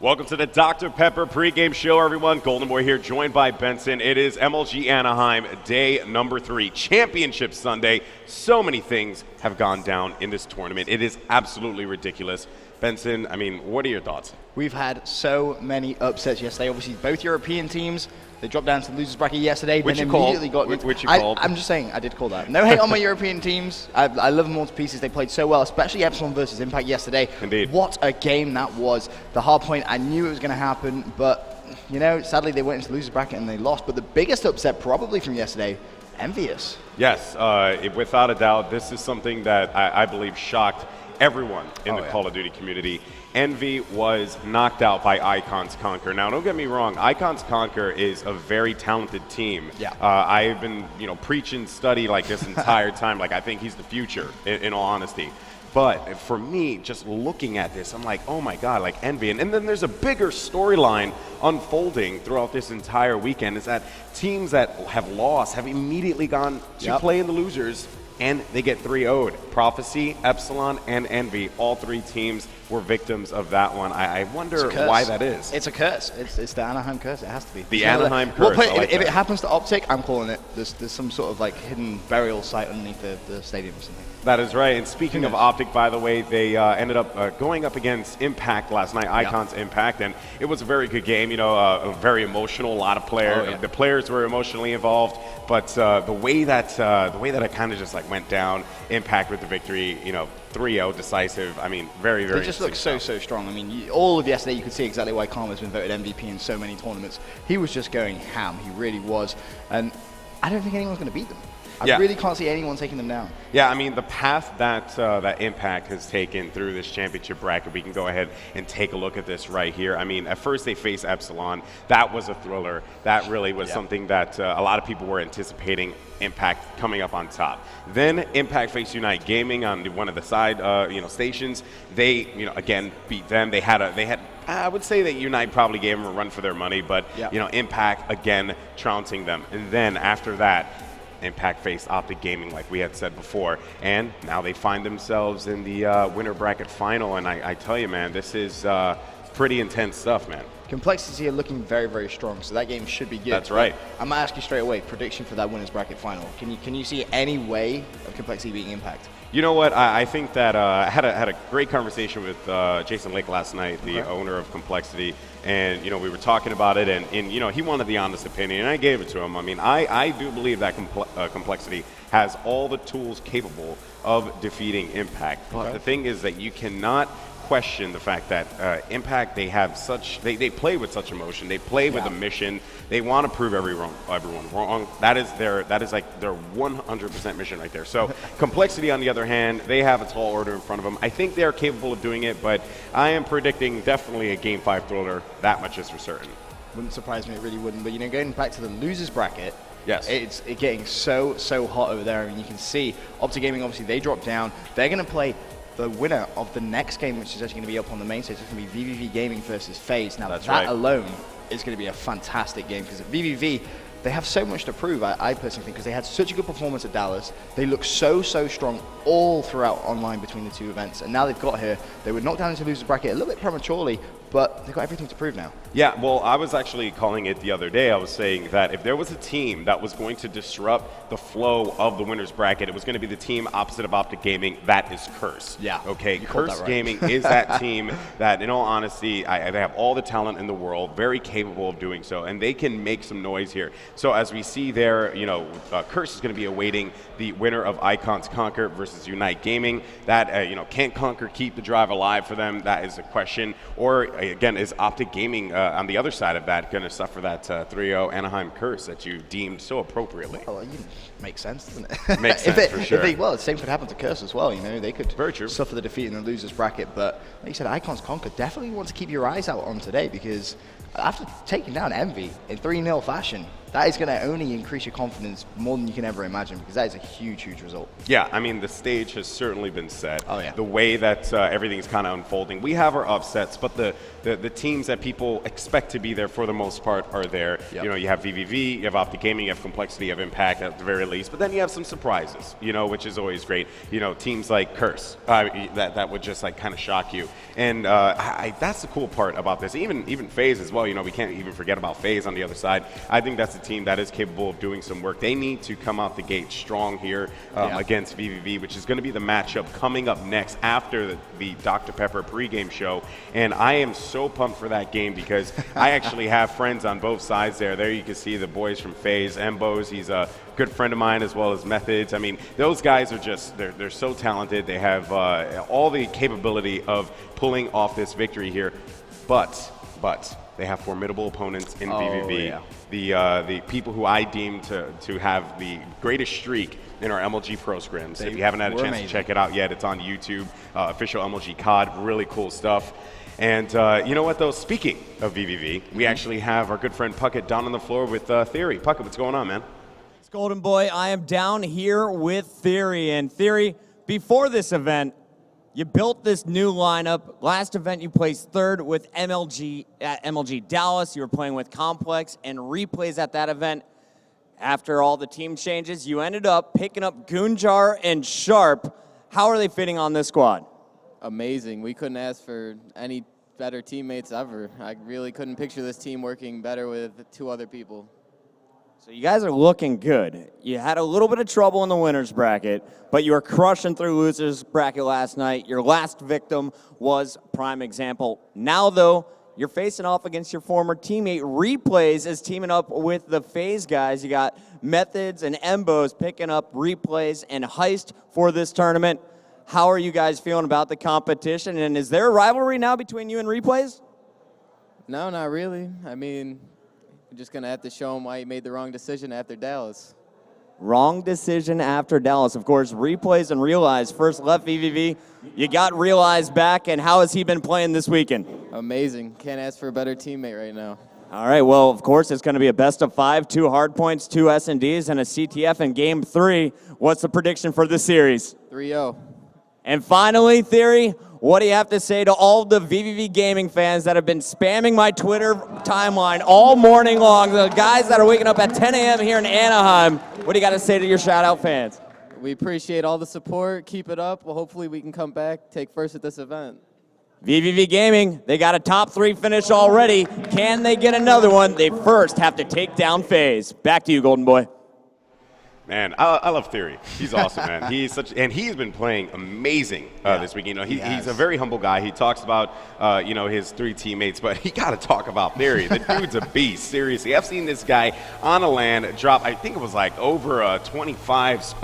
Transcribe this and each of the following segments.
Welcome to the Dr. Pepper pregame show, everyone. Golden Boy here, joined by Benson. It is MLG Anaheim, day number 3, Championship Sunday. So many things have gone down in this tournament. It is absolutely ridiculous. Benson, I mean, what are your thoughts? We've had so many upsets yesterday. Obviously, both European teams. They dropped down to the losers bracket yesterday. Which then you immediately called. got Which you called. I'm just saying, I did call that. No hate on my European teams. I love them all to pieces. They played so well, especially Epsilon versus Impact yesterday. Indeed. What a game that was. The hard point, I knew it was going to happen, but, you know, sadly they went into the losers bracket and they lost. But the biggest upset probably from yesterday, Envious. Yes, without a doubt, this is something that I believe shocked everyone in the Call of Duty community. Envy was knocked out by Icons Conquer. Now, don't get me wrong, Icons Conquer is a very talented team. Yeah. I've been, preach and study like this entire time. Like, I think he's the future, in all honesty. But for me, just looking at this, I'm like, oh my God, like Envy. And then there's a bigger storyline unfolding throughout this entire weekend, is that teams that have lost have immediately gone to play in the losers, and they get 3-0'd. Prophecy, Epsilon, and Envy, all 3 teams were victims of that one. I wonder why that is. It's a curse. It's the Anaheim curse. It has to be. The Anaheim curse. Well, if it happens to Optic, I'm calling it. There's some sort of like hidden burial site underneath the stadium or something. That is right. And speaking of Optic, by the way, they ended up going up against Impact last night, Icons Impact, and it was a very good game. Very emotional. A lot of players. The players were emotionally involved, but the way that it kind of just like went down, Impact with the victory. 3-0 decisive. I mean, very, very. They just look so strong. I mean, all of yesterday you could see exactly why Karma's been voted MVP in so many tournaments. He was just going ham. He really was, and I don't think anyone's going to beat them. I really can't see anyone taking them down. Yeah, I mean, the path that Impact has taken through this championship bracket, we can go ahead and take a look at this right here. I mean, at first they faced Epsilon. That was a thriller. That really was something that a lot of people were anticipating, Impact coming up on top. Then Impact faced Unite Gaming on one of the side stations. They again beat them. They had I would say that Unite probably gave them a run for their money, but Impact again trouncing them. And then after that, Impact faced Optic Gaming, like we had said before, and now they find themselves in the winner bracket final. And I tell you, man, this is pretty intense stuff, man. Complexity are looking very, very strong, so that game should be good. That's right. I'm gonna ask you straight away, prediction for that winners bracket final. Can you see any way of Complexity beating Impact? You know what? I think that I had a great conversation with Jason Lake last night, the owner of Complexity, and we were talking about it, and he wanted the honest opinion, and I gave it to him. I mean, I do believe that Complexity has all the tools capable of defeating Impact. But the thing is that you cannot question the fact that Impact, they play with such emotion. They play with a mission. They want to prove everyone wrong. That is like their 100% mission right there. So Complexity, on the other hand, they have a tall order in front of them. I think they are capable of doing it, but I am predicting definitely a Game 5 thriller. That much is for certain. Wouldn't surprise me. It really wouldn't. But going back to the losers bracket. Yes. It's getting so hot over there. I mean, you can see Optic Gaming, obviously, they dropped down. They're going to play the winner of the next game, which is actually going to be up on the main stage. It's going to be VVV Gaming versus FaZe. Now, that alone is going to be a fantastic game, because VVV, they have so much to prove, I personally think, because they had such a good performance at Dallas. They look so strong all throughout online between the 2 events. And now they've got here. They were knocked down into losers bracket a little bit prematurely, but they've got everything to prove now. Yeah, well, I was actually calling it the other day. I was saying that if there was a team that was going to disrupt the flow of the winners bracket, it was going to be the team opposite of Optic Gaming. That is Curse. Yeah. Okay, Curse Gaming is that team that, in all honesty, they have all the talent in the world, very capable of doing so, and they can make some noise here. So as we see there, Curse is going to be awaiting the winner of Icons Conquer versus Unite Gaming. That, can Conquer keep the drive alive for them? That is a question. Or, again, is Optic Gaming on the other side of that going to suffer that 3-0 Anaheim curse that you deemed so appropriately? Well, makes sense, doesn't it? Makes sense, for sure. The same could happen to Curse as well. They could suffer the defeat in the losers bracket. But like you said, Icons Conquer definitely want to keep your eyes out on today, because after taking down Envy in 3-0 fashion, that is going to only increase your confidence more than you can ever imagine, because that is a huge, huge result. Yeah, I mean, the stage has certainly been set. Oh, yeah. The way that everything's kind of unfolding. We have our upsets, but the teams that people expect to be there for the most part are there. Yep. You know, you have VVV, you have Optic Gaming, you have Complexity, you have Impact at the very least, but then you have some surprises, you know, which is always great. You know, teams like Curse, that would just like kind of shock you. And that's the cool part about this. Even FaZe as well, you know, we can't even forget about FaZe on the other side. I think that's a team that is capable of doing some work. They need to come out the gate strong here against VVV, which is going to be the matchup coming up next after the Dr. Pepper pregame show. And I am so pumped for that game because I actually have friends on both sides there. There you can see the boys from FaZe, Embos, he's a good friend of mine, as well as Methods. I mean, those guys are just, they're so talented. They have all the capability of pulling off this victory here. But they have formidable opponents in VVV. Yeah. The people who I deem to have the greatest streak in our MLG Pro scrims. If you haven't had a chance to check it out yet, it's on YouTube. Official MLG CoD, really cool stuff. And you know what, though? Speaking of VVV, we actually have our good friend Puckett down on the floor with Theory. Puckett, what's going on, man? It's Golden Boy. I am down here with Theory. And Theory, before this event, you built this new lineup. Last event, you placed third with MLG at MLG Dallas. You were playing with Complex and Replays at that event. After all the team changes, you ended up picking up Goonjar and Sharp. How are they fitting on this squad? Amazing. We couldn't ask for any better teammates ever. I really couldn't picture this team working better with two other people. So you guys are looking good. You had a little bit of trouble in the winners bracket, but you were crushing through losers bracket last night. Your last victim was prime example. Now, though, you're facing off against your former teammate. Replays is teaming up with the FaZe guys. You got Methods and Embos picking up Replays and Heist for this tournament. How are you guys feeling about the competition? And is there a rivalry now between you and Replays? No, not really. I mean, we're just going to have to show him why he made the wrong decision after Dallas. Wrong decision after Dallas. Of course, Replays and Realize first left VVV. You got Realize back, and how has he been playing this weekend? Amazing. Can't ask for a better teammate right now. All right, well, of course, it's going to be a best of 5, 2 hard points, 2 S&Ds, and a CTF in Game 3. What's the prediction for this series? 3-0. And finally, Theory, what do you have to say to all the VVV gaming fans that have been spamming my Twitter timeline all morning long, the guys that are waking up at 10 a.m. here in Anaheim? What do you got to say to your shout-out fans? We appreciate all the support. Keep it up. Well, hopefully we can come back, take first at this event. VVV Gaming, they got a top 3 finish already. Can they get another one? They first have to take down FaZe. Back to you, Golden Boy. Man, I love Theory. He's awesome, man. He's been playing amazing this week. You know, he's a very humble guy. He talks about you know, his 3 teammates, but he got to talk about Theory. The dude's a beast. Seriously, I've seen this guy on a LAN drop. I think it was like over a 25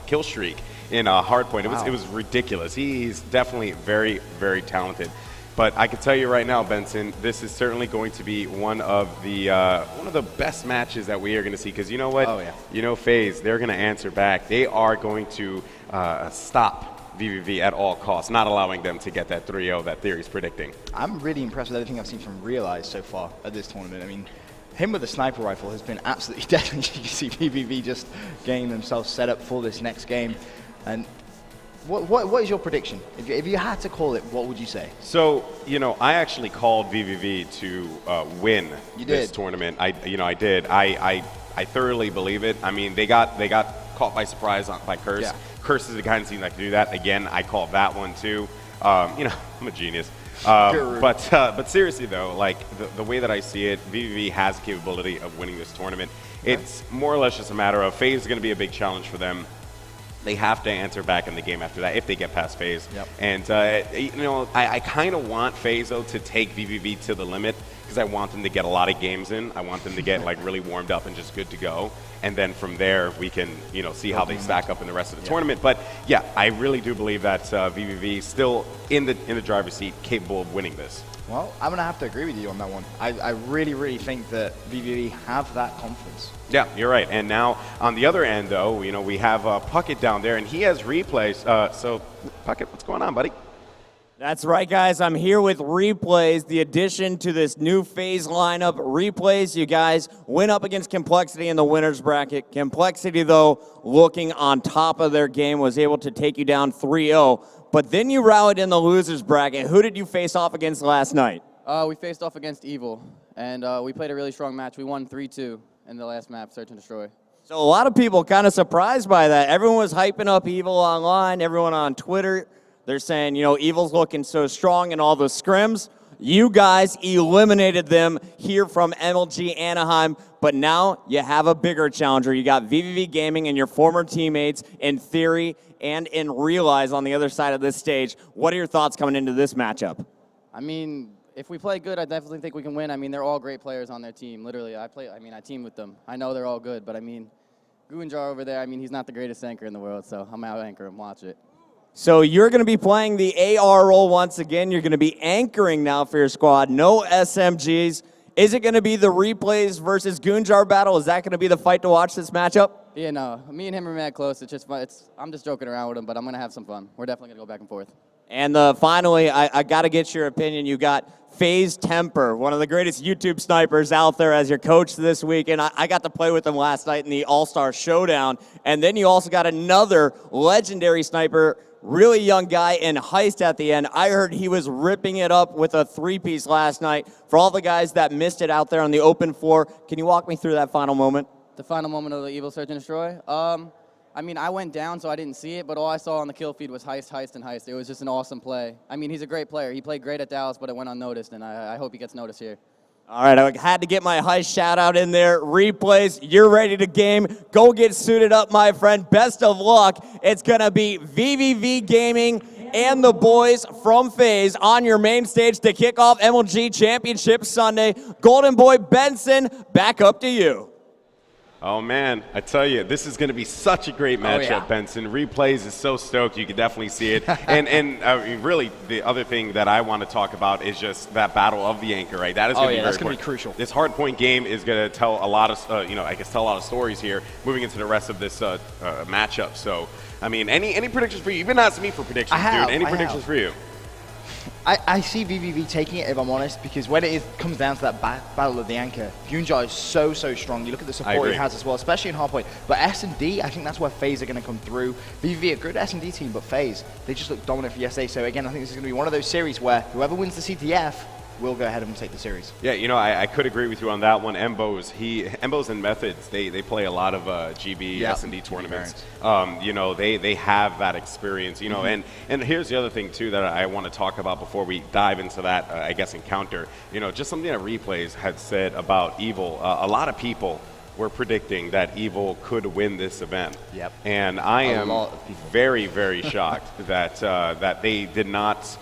kill streak in a hardpoint. It was ridiculous. He's definitely very, very talented. But I can tell you right now, Benson, this is certainly going to be one of the best matches that we are going to see. Because you know what? Oh, yeah. You know, FaZe, they're going to answer back. They are going to stop VVV at all costs, not allowing them to get that 3-0 that Theory's predicting. I'm really impressed with everything I've seen from Realize so far at this tournament. I mean, him with the sniper rifle has been absolutely deadly. You can see VVV just getting themselves set up for this next game. And what is your prediction? If you had to call it, what would you say? So, you know, I actually called VVV to win this tournament. I did. I thoroughly believe it. I mean, they got caught by surprise by Curse. Yeah. Curse is the kind of team that can do that. Again, I called that one too. You know, I'm a genius. But seriously though, like the way that I see it, VVV has the capability of winning this tournament. It's more or less just a matter of FaZe is going to be a big challenge for them. They have to answer back in the game after that if they get past FaZe. Yep. And, you know, I kind of want FaZe, though, to take VVV to the limit because I want them to get a lot of games in. I want them to get, like, really warmed up and just good to go. And then from there, we can, you know, see how they stack up in the rest of the tournament. But, yeah, I really do believe that VVV is still in the driver's seat, capable of winning this. Well, I'm going to have to agree with you on that one. I really, really think that VVV have that confidence. Yeah, you're right. And now on the other end, though, you know, we have Puckett down there, and he has Replays. So, Puckett, what's going on, buddy? That's right, guys. I'm here with Replays, the addition to this new phase lineup. Replays, you guys went up against Complexity in the winner's bracket. Complexity, though, looking on top of their game, was able to take you down 3-0. But then you rallied in the loser's bracket. Who did you face off against last night? We faced off against Evil, and we played a really strong match. We won 3-2 in the last map, Search and Destroy. So a lot of people kind of surprised by that. Everyone was hyping up Evil online, everyone on Twitter. They're saying, you know, Evil's looking so strong in all the scrims. You guys eliminated them here from MLG Anaheim, but now you have a bigger challenger. You got VVV Gaming and your former teammates in Theory and in Realize on the other side of this stage. What are your thoughts coming into this matchup? I mean, if we play good, I definitely think we can win. I mean, they're all great players on their team. Literally, I team with them. I know they're all good, but I mean, Gunjar over there, I mean, he's not the greatest anchor in the world, so I'm out anchor him. Watch it. So you're going to be playing the AR role once again. You're going to be anchoring now for your squad. No SMGs. Is it going to be the Replays versus Gunjar battle? Is that going to be the fight to watch this matchup? Yeah, no. Me and him are mad close. It's just fun. I'm just joking around with him, but I'm going to have some fun. We're definitely going to go back and forth. And finally, I got to get your opinion. You got FaZe Temper, one of the greatest YouTube snipers out there, as your coach this week. And I got to play with him last night in the All-Star Showdown. And then you also got another legendary sniper, really young guy in Heist at the end. I heard he was ripping it up with a three-piece last night. For all the guys that missed it out there on the open floor, can you walk me through that final moment? The final moment of the Evil Search and Destroy? I mean, I went down, so I didn't see it, but all I saw on the kill feed was Heist, Heist, and Heist. It was just an awesome play. I mean, he's a great player. He played great at Dallas, but it went unnoticed, and I hope he gets noticed here. All right, I had to get my Heist shout-out in there. Replays, you're ready to game. Go get suited up, my friend. Best of luck. It's going to be VVV Gaming and the boys from FaZe on your main stage to kick off MLG Championship Sunday. Golden Boy Benson, back up to you. Oh, man, I tell you, this is going to be such a great matchup, Benson. Replays is so stoked. You can definitely see it. and I mean, really, the other thing that I want to talk about is just that battle of the anchor, right? That is going to be that's going to be crucial. This hardpoint game is going to tell a lot of, tell a lot of stories here moving into the rest of this matchup. So, I mean, any predictions for you? You've been asking me for predictions, dude. Any predictions for you? I see VVV taking it, if I'm honest, because when it comes down to that battle of the anchor, Gunjar is so strong. You look at the support he has as well, especially in hardpoint. But S&D, I think that's where FaZe are going to come through. VVV, a good S&D team, but FaZe, they just look dominant for yesterday. So again, I think this is going to be one of those series where whoever wins the CTF will go ahead and take the series. Yeah, you know, I could agree with you on that one. Embos and Methods, they play a lot of GB, S&D tournaments. You know, they have that experience, you know, and here's the other thing, too, that I want to talk about before we dive into that, I guess, encounter. You know, just something that Replays had said about Evil. A lot of people were predicting that Evil could win this event. Yep. And I am very shocked that they did not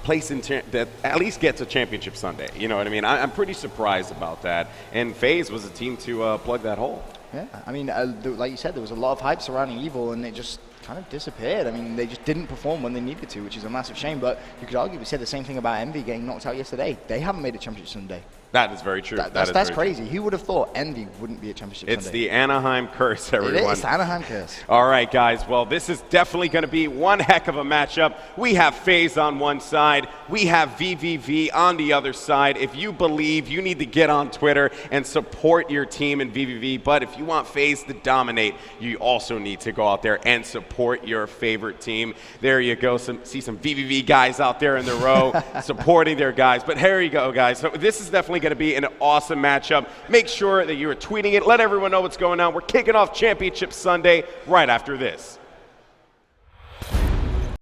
place that at least gets a championship Sunday. You know what I mean? I'm pretty surprised about that. And FaZe was a team to plug that hole. Yeah, I mean, like you said, there was a lot of hype surrounding Evil, and it just kind of disappeared. I mean, they just didn't perform when they needed to, which is a massive shame. But you could argue we said the same thing about Envy getting knocked out yesterday. They haven't made a championship Sunday. That is very true. That's crazy. True. Who would have thought Envy wouldn't be a championship Sunday? It's the Anaheim curse, everyone. It is the Anaheim curse. All right, guys. Well, this is definitely going to be one heck of a matchup. We have FaZe on one side. We have VVV on the other side. If you believe, you need to get on Twitter and support your team in VVV. But if you want FaZe to dominate, you also need to go out there and support your favorite team. There you go. See some VVV guys out there in the row supporting their guys. But here you go, guys. So this is definitely going to be an awesome matchup. Make sure that you are tweeting it. Let everyone know what's going on. We're kicking off Championship Sunday right after this.